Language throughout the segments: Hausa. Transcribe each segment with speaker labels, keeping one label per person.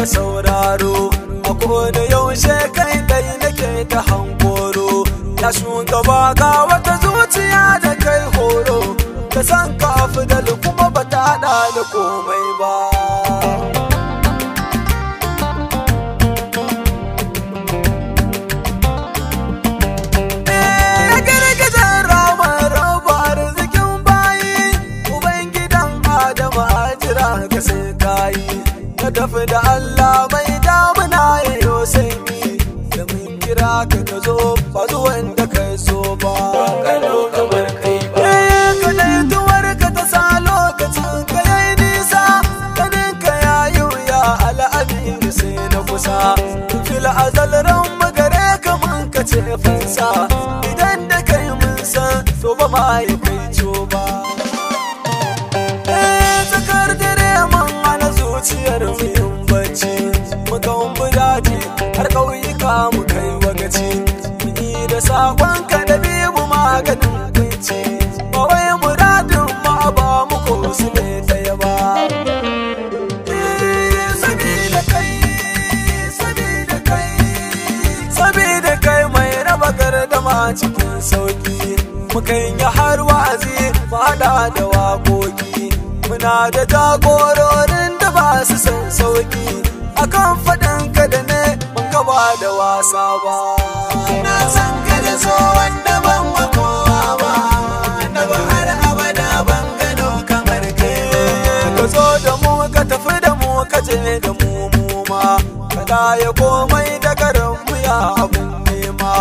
Speaker 1: sauraro, a koda yaushe kai dai nake ta hankoro. Ya shugaba ga wata zuciya da kai horo, ka san ka afdal kuma ba ta hada da komai ba. Ka sai kayi ka tafi da Allah mai damuna yayo sanyi, da mun kira ka ka zo ba zuwan da kai so ba.
Speaker 2: Gano kamar kai ba.
Speaker 1: Ka dai tuwar ka ta sa lokacin ka yayi nisa, ganin ka yayi wuya al'amin sai na kusa. Fil azal ran magare ka mun ka ce fansa, idan da kai mun san to ba ma yi kai ba. Zuciyar mu yin bacci mu ga daji har ƙauyuka mu kai wagaci, mu yi da sakon ka da biyu maganin kunci, ba wai muradin ma ba mu ko su ne ɗaya ba. Sabida kai mai raba gardama cikin sauki, mukan yi har wa'azi mu haɗa da waƙoƙi. Muna da jagororin da ba su san sauki, akan faɗin ka da ne mun gaba da wasa ba.
Speaker 2: Na san ka da so wanda ban makowa ba, na ba har abada ban gano kamar kai ba.
Speaker 1: Ka zo da mu ka tafi da mu ka je da mu ma, ka ya komai da garin mu ya abun nema.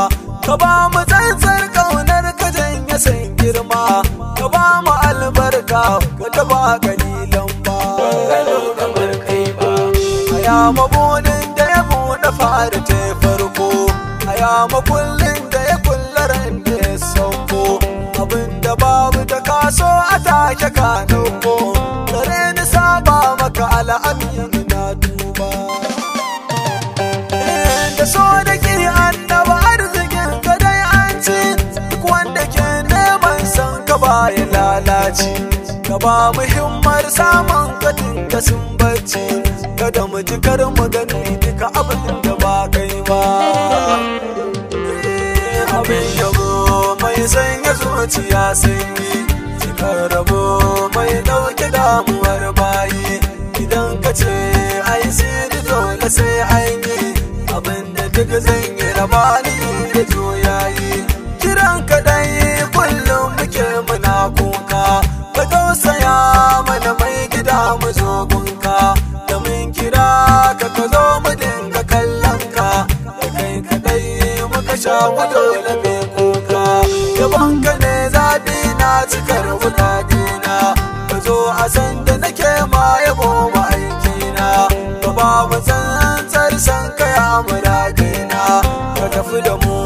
Speaker 1: Ka ba mu tsantsar ƙaunar ka janye san girma, ka ba mu albarka ka taba kalilan ba.
Speaker 2: Gano kamar kai ba.
Speaker 1: Aya mabunin da ya buɗe fara ta farko, aya makullin da ya kullaran da ya sauko, abinda babu ta kaso a take ka dauko, dare ni saba maka al'amin na duba. Da so da ki annaba arzikin ka dai an ci, duk wanda ke neman san ka ba ya lalaci. Ka ba muhimmar samun katin da sun bacci, kada mu ji kar mu gani duka abin da ba kai ba. Abin yabo mai sanya zuciya sanyi, cikar rabo mai ɗauke damuwar bayi. Idan ka ce ai sirri dole sai an yi, abin da duk zan yi rabani da juyayi. Kiran ka dai kullum muke muna kuka, ka tausaya mana mai gida mu zo gunka, da mun kira ka ka zo mu dinga kallon ka, da kai kadai muka sha dole mai kuka. Yabon ka ne zaɓi na cikar bukatuna, ka zo a san da nake ma yabo ma aikina, ka ba mu tsantsar san ka ya muradina, ka tafi da mu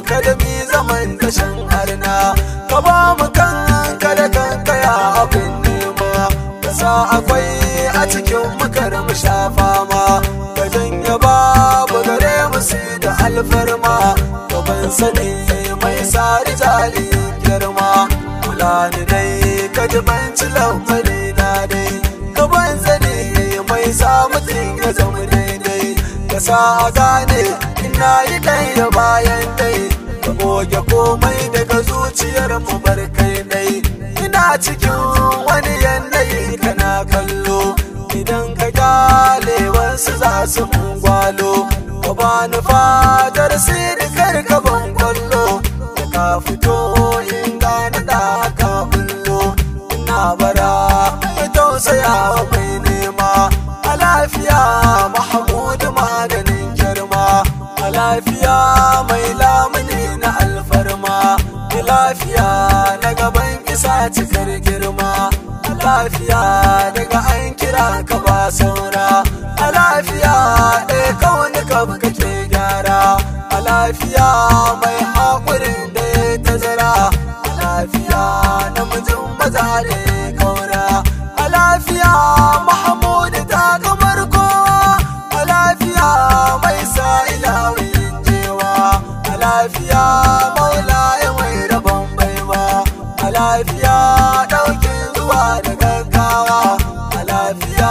Speaker 1: kada mi zaman tashan arna, ka ba mu kanka da kanka ya abin nema, ka sa akwai a cikin makar mu sha fama, ka janya babu gare mu sai da alfarma, ka ban sani mai sa rijali girma. Kula ni dai ka ji banci lamari na dai, ka ban sani mai sa mutum ya zama daidai, ka sa a gane ina yi ɗaya bayan dai, ka goge komai daga zuciyar mu bar kai dai. Ina cikin wani yanayi kana kallo, idan ka kyale wasu za su mun gwalo, ka bani fadar sidikar ka ban kwallo, da ka fito in gane da ka bullo. Ina bara mai tausaya mai nema, a lafiya Mahmudu maganin girma, a lafiya mai lamuni na alfarma, da lafiya na gaban isa cikar girma, a lafiya daga an kira ka ba saura, a lafiya ɗaya kawai ka kake gyara, a lafiya mai haƙurin da ya tazara, a lafiya namijin maza da ya kaura, a lafiya Mahmudu ta kamar kowa, a lafiya mai sa ilawin jewa, a lafiya maula ya mai rabon baiwa, a lafiya ɗaukin zuwa da gaggawa, a lafiya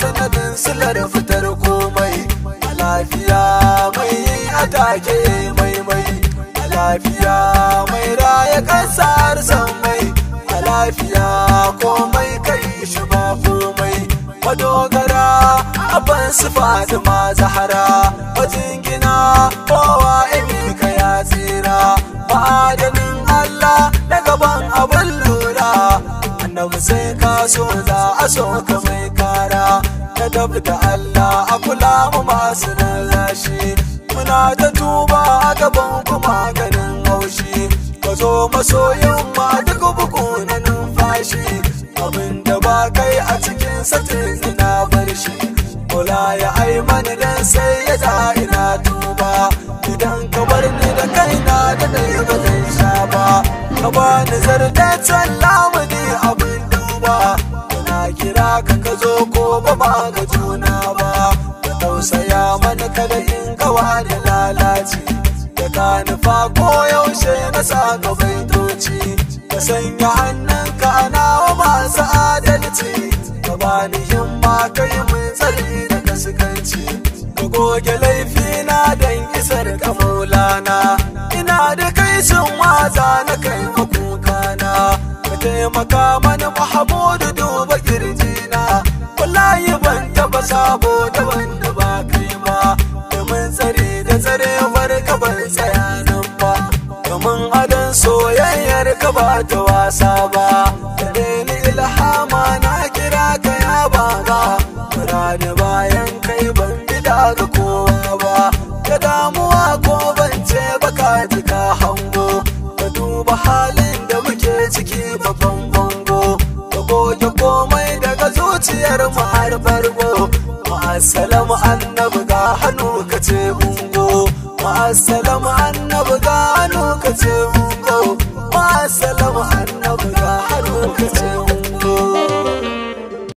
Speaker 1: sanadin silar fitar komai, lafiya mai raya kasar mai a lafiya komai kai shi ba komai madogara abin su Fatima Zahara wajen gina kowa ka ya tsira ma'adanin Allah na gaban abin lura annabi sai ka so za a so ka mai kara ka da Allah a kula mu masu rarrashi muna da tuba a gaban kuma ganin haushi ka zo masoyin ma duk buku na numfashi abinda ba kai a cikin satin ina bar shi kula ya aimani dan sai ya ja ina tuba idan ka bar ni da kaina da dai ba zan sha ba ka bani zartaccen lamuni abin duba ina kira ka zo ko ba ma ga juna ba ka tausaya mana kada in kawa da lalaci da ka nufa ko yaushe na saka baitoci ka sanya hannunka a nawa masu adalci ka bani himma kai mun tsari da kaskanci ka goge laifina don isar ka maulana ina da kai sun waza na kai makukana ka taimaka mana Mahamudu duba kirjina wallahi ban taba sabo da wanda ba kai ba domin tsare da tsarewar ka ban tsaya nan ba domin adon soyayyar ka ba ta wasa ba da ni ilhama na kira ka ya baba kura da bayan kai ban bida ga kowa ba ka damuwa ko ban ce baka ji ka hango ka duba halin da muke ciki babban bango ka goge komai daga zuciyar mu har farko ma'assalamu annabi ga hannu ka ce ungo ma'assalamu annabi ga hannu ka ce